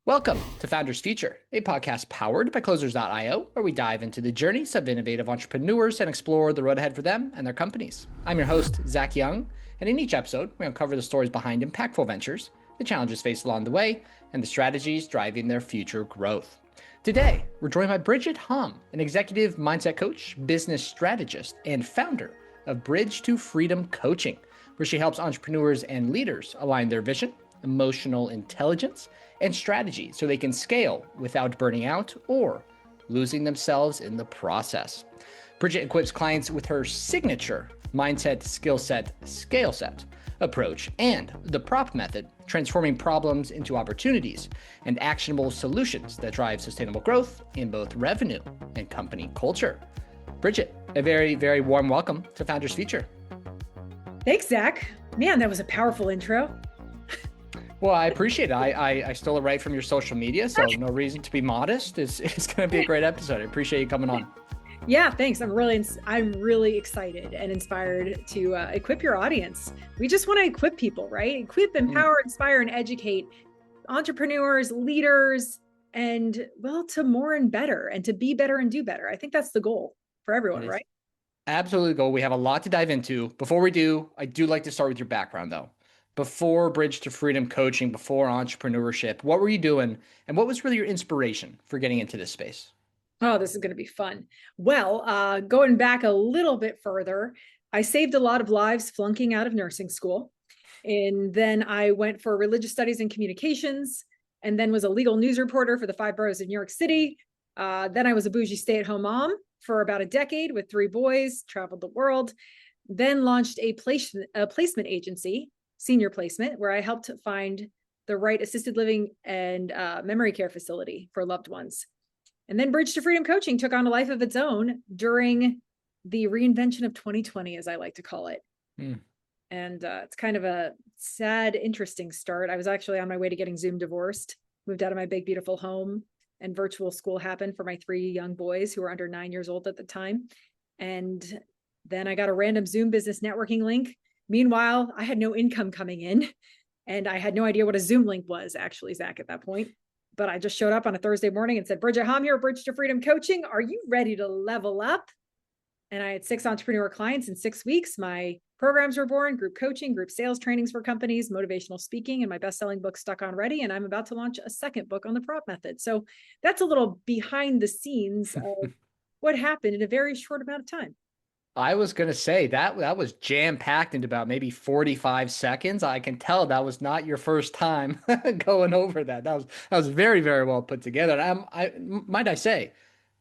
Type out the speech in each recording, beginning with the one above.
Welcome to Founders Future, a podcast powered by Closers.io, where we dive into the journeys of innovative entrepreneurs and explore the road ahead for them and their companies. I'm your host, Zach Young, and in each episode, we uncover the stories behind impactful ventures, the challenges faced along the way, and the strategies driving their future growth. Today, we're joined by Bridget Hom, an executive mindset coach, business strategist, and founder of Bridge to Freedom Coaching, where she helps entrepreneurs and leaders align their vision, emotional intelligence, and strategy so they can scale without burning out or losing themselves in the process. Bridget equips clients with her signature mindset, skill set, scale set approach and the prop method, transforming problems into opportunities and actionable solutions that drive sustainable growth in both revenue and company culture. Bridget, a very, very warm welcome to Founders Future. Thanks, Zach. Man, that was a powerful intro. Well, I appreciate it. I stole it right from your social media, so no reason to be modest. It's going to be a great episode. I appreciate you coming on. Yeah, thanks. I'm really excited and inspired to equip your audience. We just want to equip people, right? Equip, empower, inspire, and educate entrepreneurs, leaders, and to more and better, and to be better and do better. I think that's the goal for everyone, right? Absolutely goal. We have a lot to dive into. Before we do, I do like to start with your background, though. Before Bridge to Freedom coaching, before entrepreneurship, what were you doing? And what was really your inspiration for getting into this space? Oh, this is going to be fun. Well, going back a little bit further, I saved a lot of lives flunking out of nursing school. And then I went for religious studies and communications, and then was a legal news reporter for the 5 boroughs of New York City. Then I was a bougie stay-at-home mom for about a decade with 3 boys, traveled the world, then launched a placement agency, senior placement, where I helped find the right assisted living and memory care facility for loved ones. And then Bridge to Freedom Coaching took on a life of its own during the reinvention of 2020, as I like to call it. And it's kind of a sad, interesting start. I was actually on my way to getting Zoom divorced, moved out of my big, beautiful home, and virtual school happened for my 3 young boys who were under 9 years old at the time. And then I got a random Zoom business networking link. Meanwhile, I had no income coming in, and I had no idea what a Zoom link was, actually, Zach, at that point. But I just showed up on a Thursday morning and said, Bridget Hom here, Bridge to Freedom Coaching. Are you ready to level up? And I had 6 entrepreneur clients in 6 weeks. My programs were born: group coaching, group sales trainings for companies, motivational speaking, and my best-selling book, Stuck on Ready. And I'm about to launch a second book on the prop method. So that's a little behind the scenes of what happened in a very short amount of time. I was going to say that was jam-packed into about maybe 45 seconds. I can tell that was not your first time going over that. That was very, very well put together. And might I say,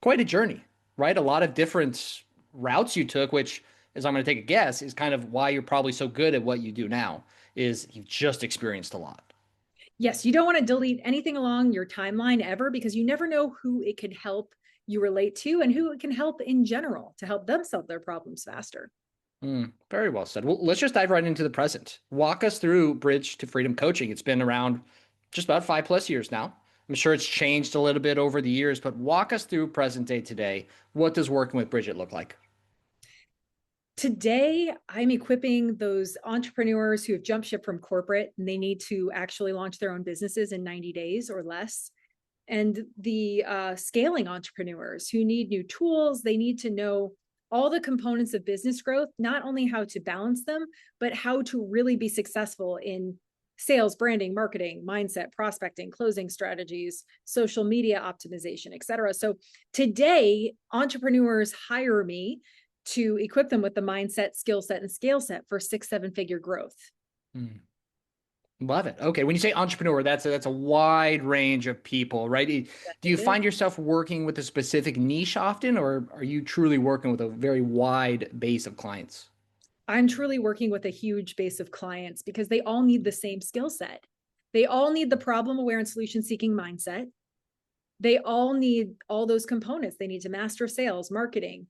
quite a journey, right? A lot of different routes you took, which, as I'm going to take a guess, is kind of why you're probably so good at what you do now, is you've just experienced a lot. Yes, you don't want to delete anything along your timeline ever, because you never know who it could help you relate to and who it can help in general to help them solve their problems faster. Very well said. Well, let's just dive right into the present. Walk us through Bridge to Freedom Coaching. It's been around just about 5+ years now. I'm sure it's changed a little bit over the years, but walk us through present day today. What does working with Bridget look like? Today, I'm equipping those entrepreneurs who have jumped ship from corporate and they need to actually launch their own businesses in 90 days or less. And the scaling entrepreneurs who need new tools. They need to know all the components of business growth, not only how to balance them, but how to really be successful in sales, branding, marketing, mindset, prospecting, closing strategies, social media optimization, et cetera. So today, entrepreneurs hire me to equip them with the mindset, skill set, and scale set for 6-7 figure growth. Love it. Okay. When you say entrepreneur, that's a wide range of people, right? Do you find yourself working with a specific niche often, or are you truly working with a very wide base of clients? I'm truly working with a huge base of clients because they all need the same skill set. They all need the problem aware and solution seeking mindset. They all need all those components. They need to master sales, marketing,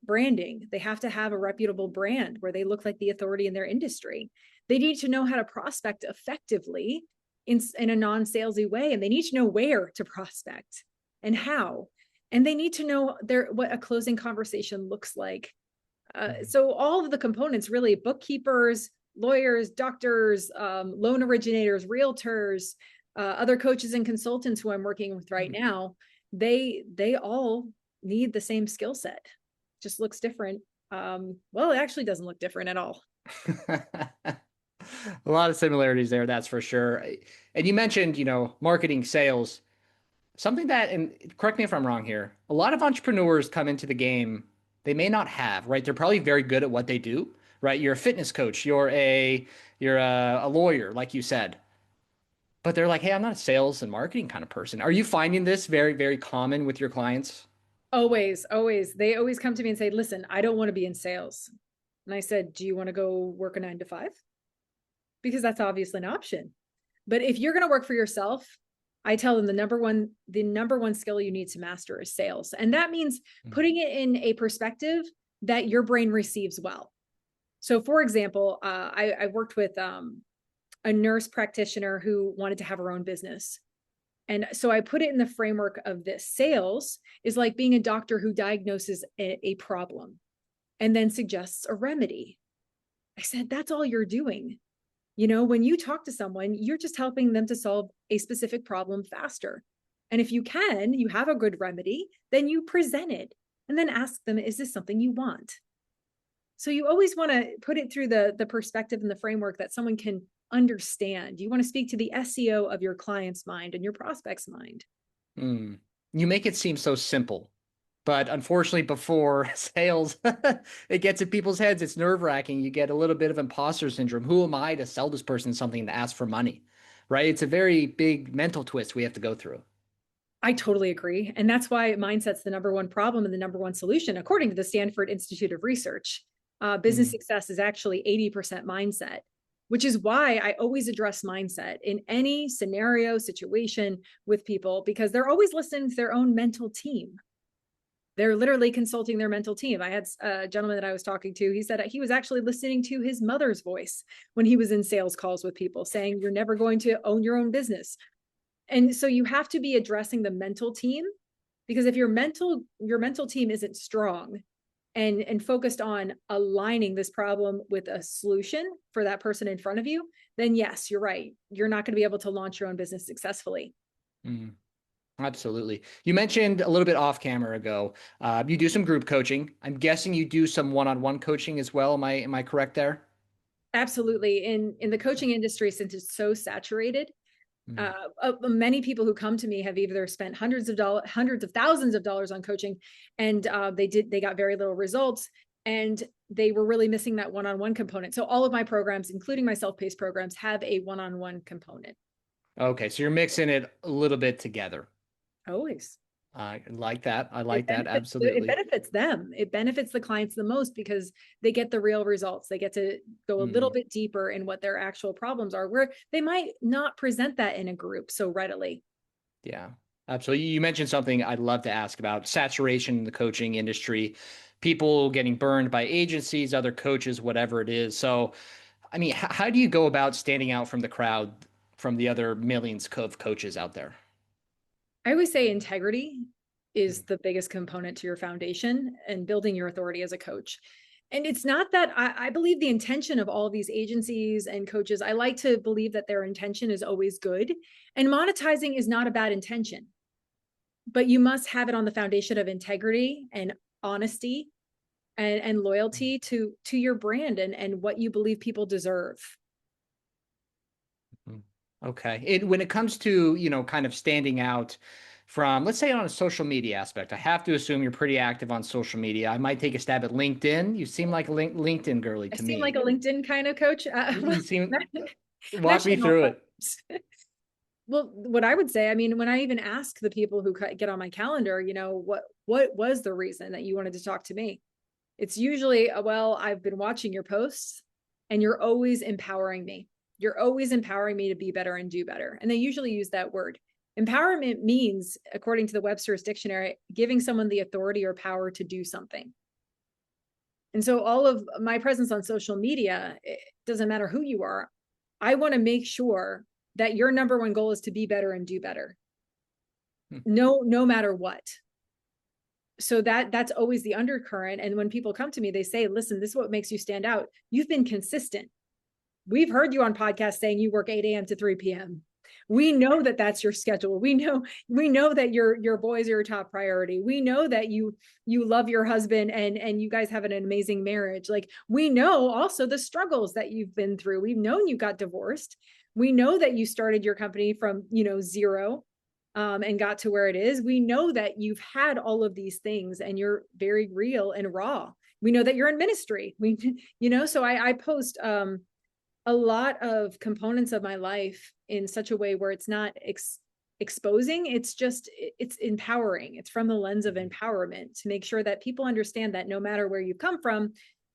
branding. They have to have a reputable brand where they look like the authority in their industry. They need to know how to prospect effectively in a non-salesy way. And they need to know where to prospect and how. And they need to know what a closing conversation looks like. So all of the components, really, bookkeepers, lawyers, doctors, loan originators, realtors, other coaches and consultants who I'm working with right now, they all need the same skill set. Just looks different. Well, it actually doesn't look different at all. A lot of similarities there, that's for sure. And you mentioned, marketing, sales, something that, and correct me if I'm wrong here, a lot of entrepreneurs come into the game, they may not have, right? They're probably very good at what they do, right? You're a fitness coach, you're a lawyer, like you said. But they're like, hey, I'm not a sales and marketing kind of person. Are you finding this very, very common with your clients? Always, always. They always come to me and say, listen, I don't want to be in sales. And I said, do you want to go work a 9 to 5? Because that's obviously an option. But if you're going to work for yourself, I tell them the number one skill you need to master is sales. And that means putting it in a perspective that your brain receives well. So for example, I worked with a nurse practitioner who wanted to have her own business. And so I put it in the framework of this. Sales is like being a doctor who diagnoses a problem and then suggests a remedy. I said, that's all you're doing. When you talk to someone, you're just helping them to solve a specific problem faster. And if you have a good remedy, then you present it and then ask them, is this something you want? So you always want to put it through the perspective and the framework that someone can understand. You want to speak to the SEO of your client's mind and your prospect's mind. You make it seem so simple, but unfortunately before sales, it gets in people's heads. It's nerve-wracking. You get a little bit of imposter syndrome. Who am I to sell this person something to ask for money, right? It's a very big mental twist we have to go through. I totally agree. And that's why mindset's the number one problem and the number one solution, according to the Stanford Institute of Research. Business success is actually 80% mindset, which is why I always address mindset in any scenario, situation with people, because they're always listening to their own mental team. They're literally consulting their mental team. I had a gentleman that I was talking to. He said he was actually listening to his mother's voice when he was in sales calls with people saying, you're never going to own your own business. And so you have to be addressing the mental team, because if your mental team isn't strong and focused on aligning this problem with a solution for that person in front of you, then yes, you're right. You're not going to be able to launch your own business successfully. Absolutely. You mentioned a little bit off camera ago, you do some group coaching. I'm guessing you do some one-on-one coaching as well. Am I correct there? Absolutely. In the coaching industry, since it's so saturated, many people who come to me have either spent hundreds of thousands of dollars on coaching, and they got very little results, and they were really missing that one-on-one component. So all of my programs, including my self-paced programs, have a one-on-one component. Okay, so you're mixing it a little bit together. Always. I like that. I like that. Absolutely. It benefits them. It benefits the clients the most because they get the real results. They get to go a little bit deeper in what their actual problems are, where they might not present that in a group so readily. Yeah, absolutely. You mentioned something I'd love to ask about: saturation in the coaching industry, people getting burned by agencies, other coaches, whatever it is. So, I mean, how do you go about standing out from the crowd, from the other millions of coaches out there? I always say integrity is the biggest component to your foundation and building your authority as a coach. And it's not that I believe the intention of all of these agencies and coaches, I like to believe that their intention is always good. And monetizing is not a bad intention, but you must have it on the foundation of integrity and honesty and loyalty to your brand and what you believe people deserve. Okay. When it comes to, kind of standing out from, let's say, on a social media aspect, I have to assume you're pretty active on social media. I might take a stab at LinkedIn. You seem like a LinkedIn girly to me. I seem like a LinkedIn kind of coach. You seem, walk me through it. Well, what I would say, I mean, when I even ask the people who get on my calendar, what was the reason that you wanted to talk to me? It's usually, well, I've been watching your posts and you're always empowering me. You're always empowering me to be better and do better. And they usually use that word. Empowerment means, according to the Webster's Dictionary, giving someone the authority or power to do something. And so all of my presence on social media, it doesn't matter who you are. I want to make sure that your number one goal is to be better and do better. No matter what. So that's always the undercurrent. And when people come to me, they say, listen, this is what makes you stand out. You've been consistent. We've heard you on podcasts saying you work 8 a.m. to 3 p.m. We know that that's your schedule. We know that your boys are your top priority. We know that you love your husband and you guys have an amazing marriage. Like, we know also the struggles that you've been through. We've known you got divorced. We know that you started your company from, zero, and got to where it is. We know that you've had all of these things and you're very real and raw. We know that you're in ministry. So I post a lot of components of my life in such a way where it's not exposing. It's empowering. It's from the lens of empowerment to make sure that people understand that no matter where you come from,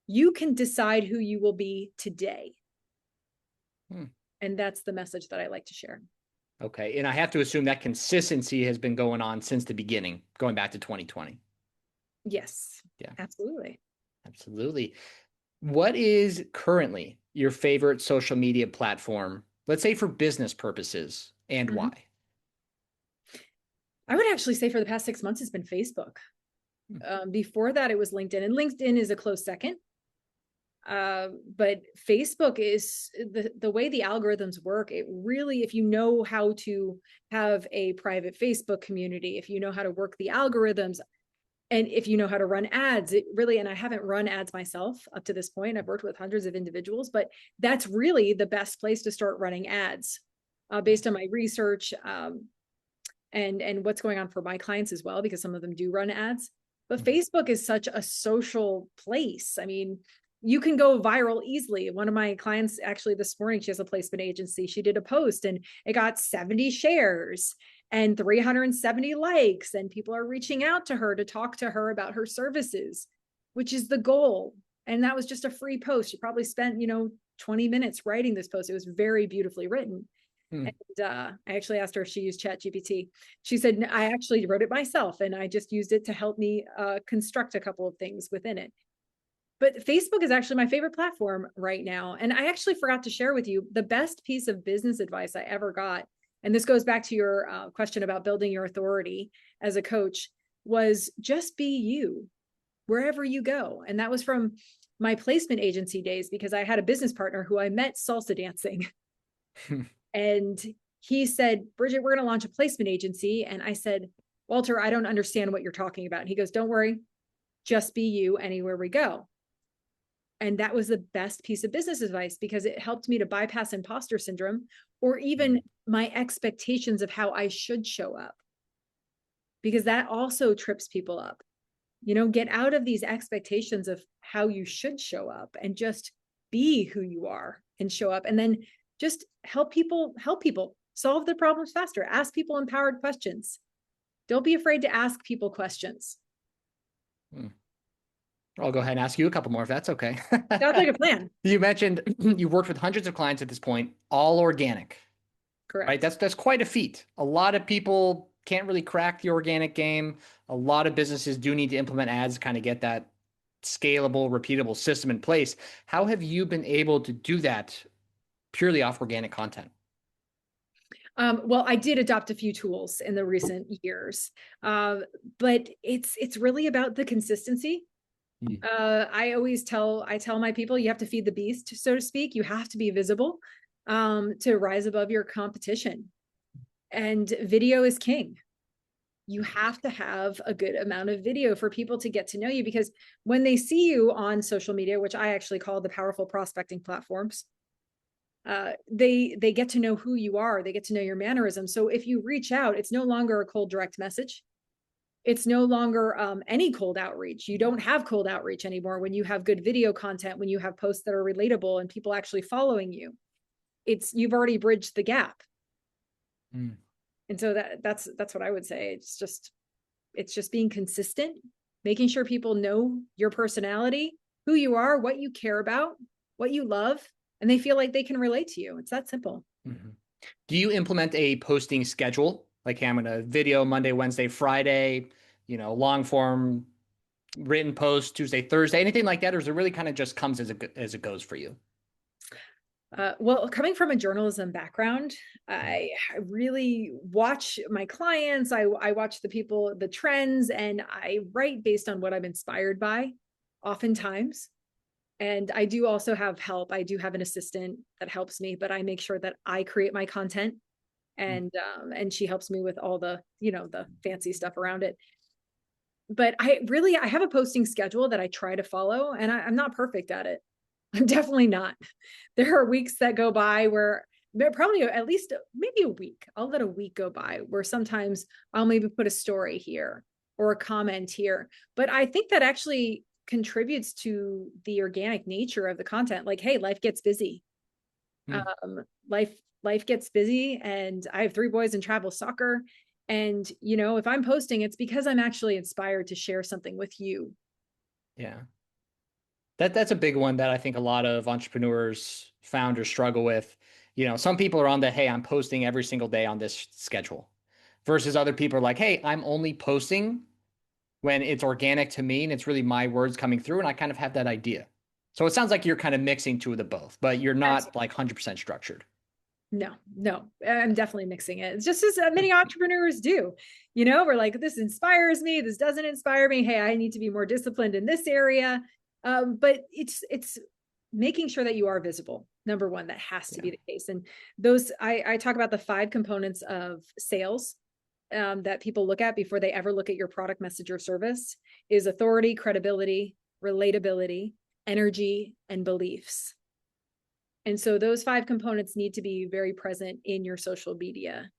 you can decide who you will be today. And that's the message that I like to share. Okay. And I have to assume that consistency has been going on since the beginning, going back to 2020. Yes. Yeah. Absolutely. Absolutely. What is currently your favorite social media platform, let's say for business purposes, and why? I would actually say for the past 6 months, it's been Facebook. Before that, it was LinkedIn, and LinkedIn is a close second. But Facebook is the way the algorithms work. It really, if you know how to have a private Facebook community, if you know how to work the algorithms, and if you know how to run ads, it really, and I haven't run ads myself up to this point. I've worked with hundreds of individuals, but that's really the best place to start running ads, based on my research, and what's going on for my clients as well, because some of them do run ads. But Facebook is such a social place. I mean, you can go viral easily. One of my clients, actually this morning, she has a placement agency. She did a post and it got 70 shares and 370 likes, and people are reaching out to her to talk to her about her services, which is the goal. And that was just a free post. She probably spent, 20 minutes writing this post. It was very beautifully written. And I actually asked her if she used ChatGPT. She said, I actually wrote it myself and I just used it to help me construct a couple of things within it. But Facebook is actually my favorite platform right now. And I actually forgot to share with you the best piece of business advice I ever got. And this goes back to your question about building your authority as a coach, was just be you wherever you go. And that was from my placement agency days, because I had a business partner who I met salsa dancing. And he said, Bridget, we're going to launch a placement agency. And I said, Walter, I don't understand what you're talking about. And he goes, don't worry, just be you anywhere we go. And that was the best piece of business advice, because it helped me to bypass imposter syndrome, or even my expectations of how I should show up, because that also trips people up. Get out of these expectations of how you should show up and just be who you are and show up. And then just help people solve their problems faster. Ask people empowered questions. Don't be afraid to ask people questions. I'll go ahead and ask you a couple more if that's okay. Sounds like a plan. You mentioned you've worked with hundreds of clients at this point, all organic. Correct. Right? That's quite a feat. A lot of people can't really crack the organic game. A lot of businesses do need to implement ads to kind of get that scalable, repeatable system in place. How have you been able to do that purely off organic content? Well, I did adopt a few tools in the recent years, but it's really about the consistency. I always tell my people, you have to feed the beast, so to speak. You have to be visible to rise above your competition. And video is king. You have to have a good amount of video for people to get to know you, because when they see you on social media, which I actually call the powerful prospecting platforms, they get to know who you are. They get to know your mannerisms. So if you reach out, it's no longer a cold direct message. It's no longer any cold outreach. You don't have cold outreach anymore when you have good video content, when you have posts that are relatable and people actually following you. You've already bridged the gap. And so that's what I would say. It's just being consistent, making sure people know your personality, who you are, what you care about, what you love, and they feel like they can relate to you. It's that simple. Do you implement a posting schedule? Like, hey, I'm going to video Monday, Wednesday, Friday, long form written post Tuesday, Thursday, anything like that? Or is it really kind of just comes as it goes for you? Well, coming from a journalism background, I really watch my clients. I watch the trends, and I write based on what I'm inspired by oftentimes. And I do also have help. I do have an assistant that helps me, but I make sure that I create my content and she helps me with all the, the fancy stuff around it. But I have a posting schedule that I try to follow, and I'm not perfect at it. I'm definitely not. There are weeks that go by where probably at least maybe a week. I'll let a week go by where sometimes I'll maybe put a story here or a comment here. But I think that actually contributes to the organic nature of the content. Like, hey, life gets busy. Life gets busy, and I have 3 boys in travel soccer. And, if I'm posting, it's because I'm actually inspired to share something with you. Yeah. That's a big one that I think a lot of entrepreneurs, founders struggle with. Some people are on the, hey, I'm posting every single day on this schedule, versus other people are like, hey, I'm only posting when it's organic to me and it's really my words coming through and I kind of have that idea. So it sounds like you're kind of mixing two of the both, but you're not like 100% structured. No, I'm definitely mixing it. It's just as many entrepreneurs do. We're like, this inspires me. This doesn't inspire me. Hey, I need to be more disciplined in this area. But it's making sure that you are visible. Number one, that has to be the case. And those, I talk about the 5 components of sales that people look at before they ever look at your product, message, or service is authority, credibility, relatability, energy, and beliefs. And so those 5 components need to be very present in your social media.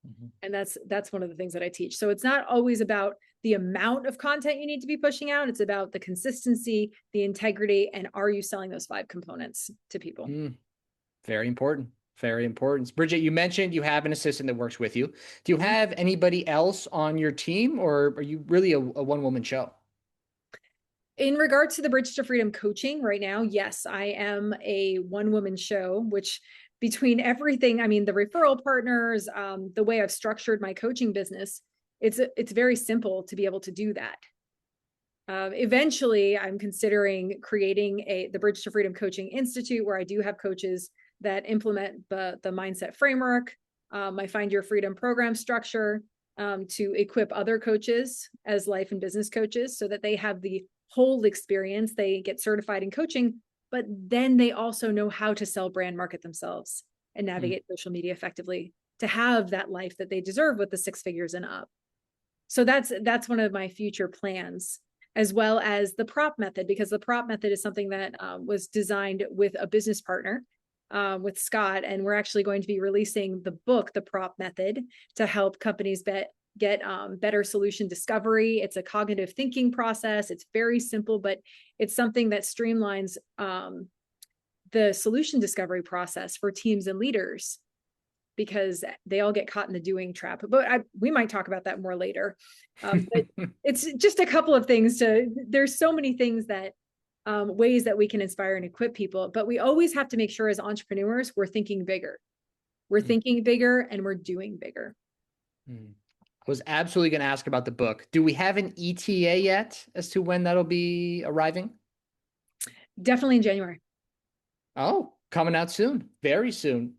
And that's one of the things that I teach. So it's not always about the amount of content you need to be pushing out. It's about the consistency, the integrity, and are you selling those 5 components to people? Very important. Very important. Bridget, you mentioned you have an assistant that works with you. Do you have anybody else on your team, or are you really a one-woman show? In regards to the Bridge to Freedom coaching right now, yes, I am a one-woman show, which between everything, I mean, the referral partners, the way I've structured my coaching business, it's very simple to be able to do that. Eventually, I'm considering creating the Bridge to Freedom Coaching Institute, where I do have coaches that implement the mindset framework, my Find Your Freedom program structure, to equip other coaches as life and business coaches so that they have the whole experience. They get certified in coaching, but then they also know how to sell, brand, market themselves, and navigate social media effectively to have that life that they deserve with the 6 figures and up. So that's one of my future plans, as well as the prop method, because the prop method is something that was designed with a business partner, with Scott, and we're actually going to be releasing the book, The Prop Method, to help companies get better solution discovery. It's a cognitive thinking process. It's very simple, but it's something that streamlines the solution discovery process for teams and leaders, because they all get caught in the doing trap. But we might talk about that more later. But it's just a couple of things there's so many things that ways that we can inspire and equip people, but we always have to make sure as entrepreneurs, we're thinking bigger. We're thinking bigger and we're doing bigger. I was absolutely going to ask about the book. Do we have an ETA yet as to when that'll be arriving? Definitely in January. Oh, coming out soon. Very soon.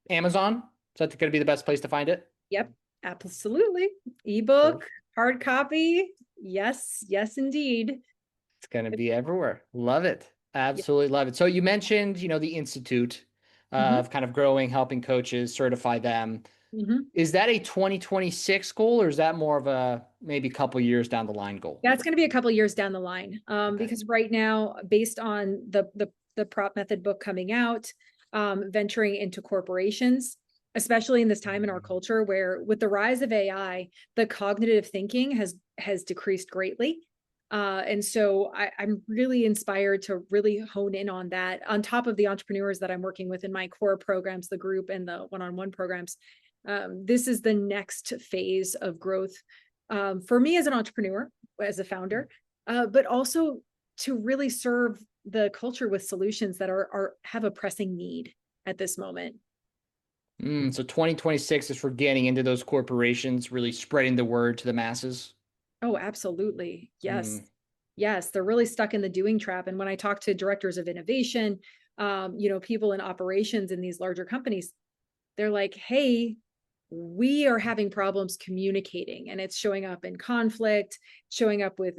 Amazon? Is that going to be the best place to find it? Yep, absolutely. Ebook, hard copy. Yes, indeed. It's going to be everywhere. Love it. Absolutely love it. So you mentioned, the Institute of kind of growing, helping coaches, certify them. Is that a 2026 goal, or is that more of a maybe couple years down the line goal? That's going to be a couple years down the line, because right now, based on the prop method book coming out, venturing into corporations, especially in this time in our culture where with the rise of AI, the cognitive thinking has decreased greatly. And so I'm really inspired to really hone in on that, on top of the entrepreneurs that I'm working with in my core programs, the group and the one-on-one programs. This is the next phase of growth for me as an entrepreneur, as a founder, but also to really serve the culture with solutions that have a pressing need at this moment. So 2026 is for getting into those corporations, really spreading the word to the masses. Oh, absolutely. Yes. Yes. They're really stuck in the doing trap. And when I talk to directors of innovation, people in operations in these larger companies, they're like, hey, we are having problems communicating, and it's showing up in conflict, showing up with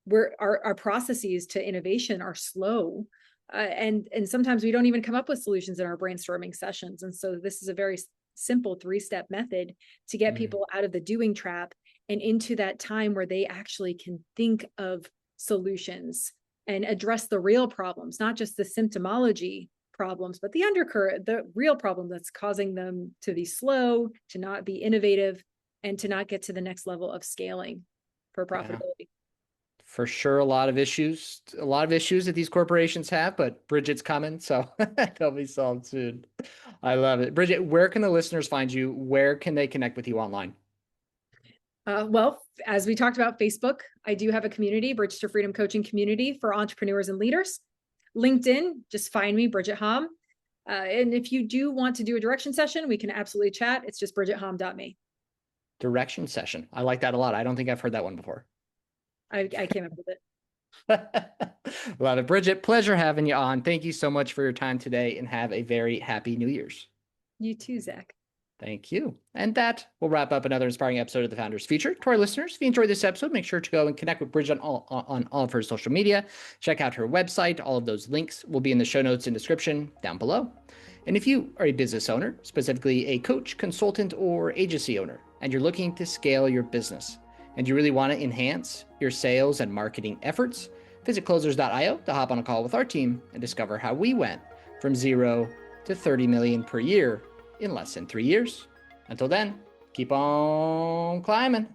where our processes to innovation are slow. And sometimes we don't even come up with solutions in our brainstorming sessions. And so this is a very simple 3-step method to get people out of the doing trap and into that time where they actually can think of solutions and address the real problems, not just the symptomology problems, but the undercurrent, the real problem that's causing them to be slow, to not be innovative, and to not get to the next level of scaling for profitability. For sure, a lot of issues that these corporations have, but Bridget's coming, so they'll be solved soon. I love it. Bridget, where can the listeners find you? Where can they connect with you online? Well, as we talked about Facebook, I do have a community, Bridge to Freedom coaching community for entrepreneurs and leaders. LinkedIn, just find me, Bridget Hom. And if you do want to do a direction session, we can absolutely chat. It's just bridgethom.me. Direction session. I like that a lot. I don't think I've heard that one before. I came up with it. Love it. Bridget, pleasure having you on. Thank you so much for your time today and have a very happy New Year's. You too, Zach. Thank you. And that will wrap up another inspiring episode of the Founders Feature. To our listeners, if you enjoyed this episode, make sure to go and connect with Bridget on all of her social media. Check out her website. All of those links will be in the show notes and description down below. And if you are a business owner, specifically a coach, consultant, or agency owner, and you're looking to scale your business, and you really want to enhance your sales and marketing efforts, visit closers.io to hop on a call with our team and discover how we went from 0 to 30 million per year in less than 3 years. Until then, keep on climbing.